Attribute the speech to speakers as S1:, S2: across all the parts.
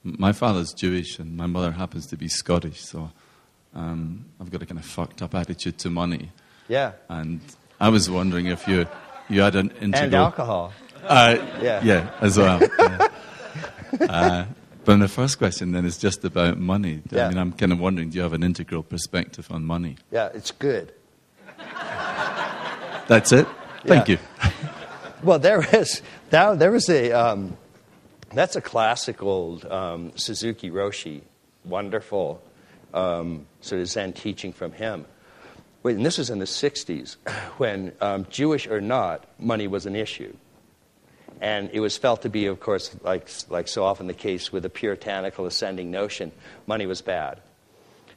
S1: my father's Jewish and my mother happens to be Scottish, so I've got a kind of fucked up attitude to money.
S2: Yeah.
S1: And I was wondering if you had an integral...
S2: And alcohol.
S1: Yeah, as well. But the first question then is just about money.
S2: Yeah.
S1: I mean, I'm kind of wondering, do you have an integral perspective on money?
S2: Yeah, it's good.
S1: That's it? Thank you.
S2: Well, there is a... that's a classical Suzuki Roshi, wonderful sort of Zen teaching from him. And this was in the 60s when, Jewish or not, money was an issue. And it was felt to be, of course, like so often the case with a puritanical ascending notion, money was bad.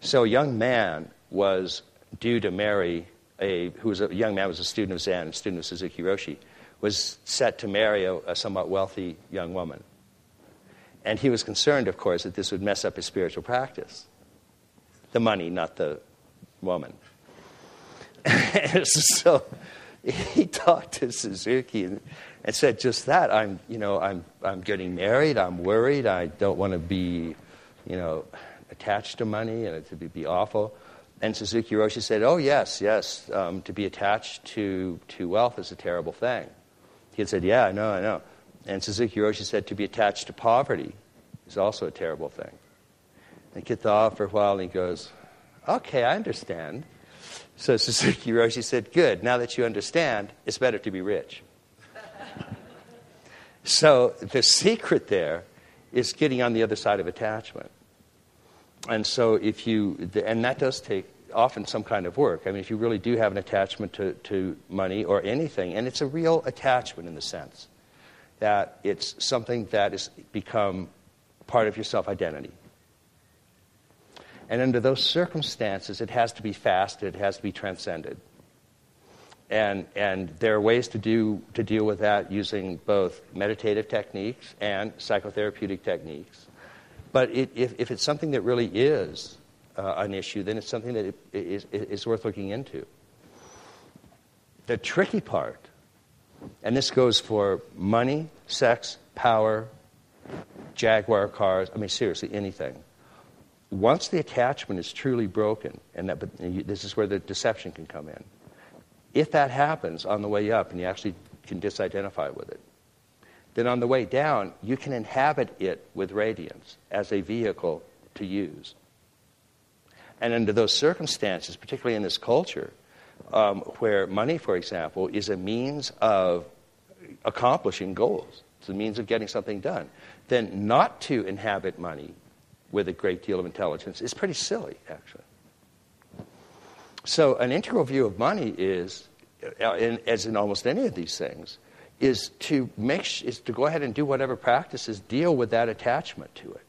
S2: So a young man was due to marry a young man was a student of Zen, a student of Suzuki Roshi, was set to marry a somewhat wealthy young woman. And he was concerned, of course, that this would mess up his spiritual practice. The money, not the woman. So he talked to Suzuki and said just that. I'm getting married. I'm worried. I don't want to be, attached to money, and it would be awful. And Suzuki Roshi said, "Oh yes. To be attached to wealth is a terrible thing." He had said, "Yeah, I know." And Suzuki Roshi said, "To be attached to poverty is also a terrible thing." And the kid thought for a while, and he goes, "Okay, I understand." So Suzuki Roshi said, "Good, now that you understand, it's better to be rich." So the secret there is getting on the other side of attachment. And so and that does take often some kind of work. I mean, if you really do have an attachment to money or anything, and it's a real attachment in the sense that it's something that has become part of your self-identity. And under those circumstances, it has to be fasted, it has to be transcended. And there are ways to deal with that using both meditative techniques and psychotherapeutic techniques. But if it's something that really is an issue, then it's something that is worth looking into. The tricky part, and this goes for money, sex, power, Jaguar cars, I mean, seriously, anything. Once the attachment is truly broken, but this is where the deception can come in. If that happens on the way up and you actually can disidentify with it, then on the way down, you can inhabit it with radiance as a vehicle to use. And under those circumstances, particularly in this culture, where money, for example, is a means of accomplishing goals, it's a means of getting something done, then not to inhabit money with a great deal of intelligence is pretty silly, actually. So an integral view of money is, as in almost any of these things, is to go ahead and do whatever practices deal with that attachment to it.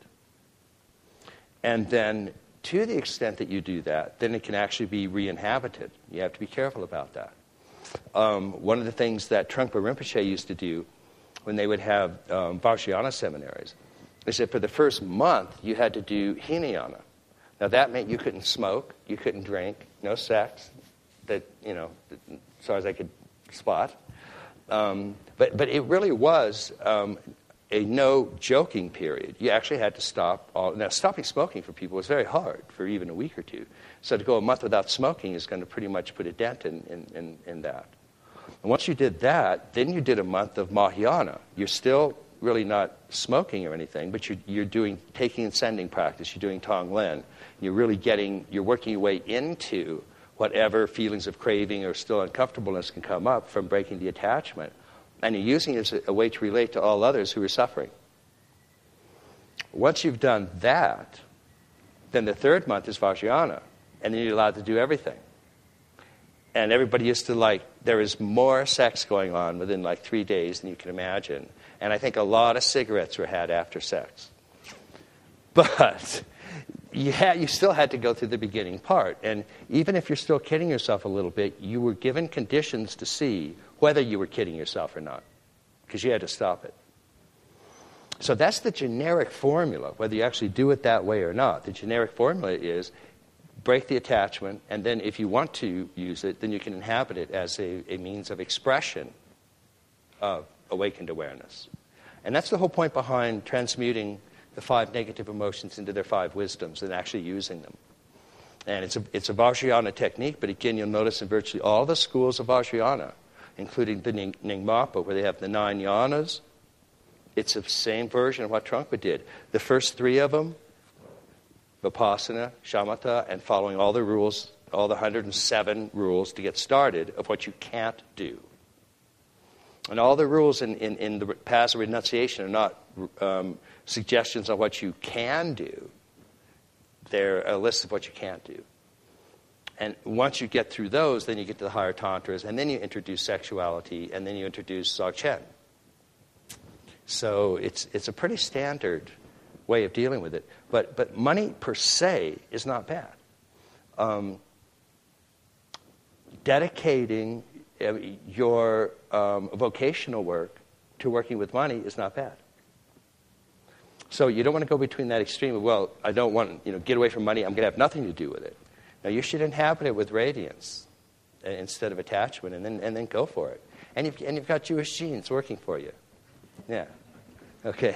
S2: And then, to the extent that you do that, then it can actually be re-inhabited. You have to be careful about that. One of the things that Trungpa Rinpoche used to do when they would have Vajrayana seminaries is that for the first month, you had to do Hinayana. Now, that meant you couldn't smoke, you couldn't drink, no sex, as far as I could spot. But it really was a no joking period. You actually had to stop. Now, stopping smoking for people was very hard for even a week or two. So to go a month without smoking is going to pretty much put a dent in that. And once you did that, then you did a month of Mahayana. You're still really not smoking or anything, but you're doing taking and sending practice. You're doing Tonglen. You're working your way into whatever feelings of craving or still uncomfortableness can come up from breaking the attachment. And you're using it as a way to relate to all others who are suffering. Once you've done that, then the third month is Vajrayana, and then you're allowed to do everything. And everybody used to there is more sex going on within 3 days than you can imagine. And I think a lot of cigarettes were had after sex. But you still had to go through the beginning part. And even if you're still kidding yourself a little bit, you were given conditions to see whether you were kidding yourself or not, because you had to stop it. So that's the generic formula, whether you actually do it that way or not. The generic formula is break the attachment, and then if you want to use it, then you can inhabit it as a means of expression of awakened awareness. And that's the whole point behind transmuting the 5 negative emotions into their 5 wisdoms and actually using them. And it's a Vajrayana technique, but again, you'll notice in virtually all the schools of Vajrayana, including the Nyingmapa, where they have the 9 yanas, it's the same version of what Trungpa did. The first 3 of them, Vipassana, Shamatha, and following all the rules, all the 107 rules to get started of what you can't do. And all the rules in the paths of renunciation are not suggestions on what you can do. They're a list of what you can't do. And once you get through those, then you get to the higher tantras, and then you introduce sexuality, and then you introduce Dzogchen. So it's a pretty standard way of dealing with it. But money per se is not bad. Dedicating your vocational work to working with money is not bad. So you don't want to go between that extreme of, well, I don't want to get away from money, I'm going to have nothing to do with it. Now you should inhabit it with radiance instead of attachment, and then go for it. And you've got Jewish genes working for you. Yeah. Okay.